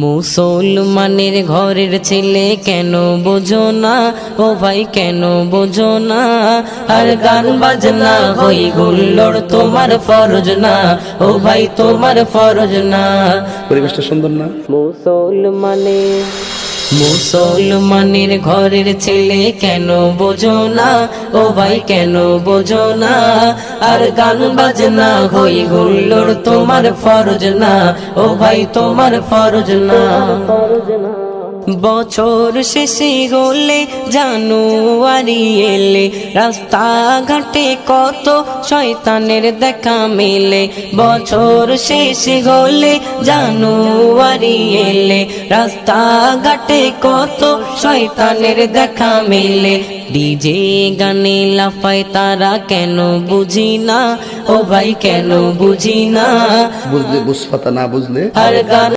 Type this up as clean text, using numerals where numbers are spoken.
মুসলমানের ঘরের ছেলে কেন বোঝো না, ও ভাই কেন বোঝো না, আর গান বাজনা হই হুল্লোড় তোমার ফরজ না, ও ভাই তোমার ফরজ না। পরিবেশটা সুন্দর না? মুসলমানের ঘরের ছেলে কেন বোঝো না, ও ভাই কেন বোঝো না, আর গান বাজনা হই হুল্লোড় তোমার ফরজ না, ও ভাই তোমার ফরজ না। বছর শেষে হলে জানুয়ারি এলে রাস্তা ঘাটে কত শয়তানের দেখা মেলে, বছর শেষে হলে জানুয়ারি এলে রাস্তা ঘাটে কত শয়তানের দেখা মেলে। ডিজে গানে লাফায় তারা কেন বুঝি না, ও ভাই কেন বুঝি না, বুঝলে বুঝপাতা, না বুঝলে আর গান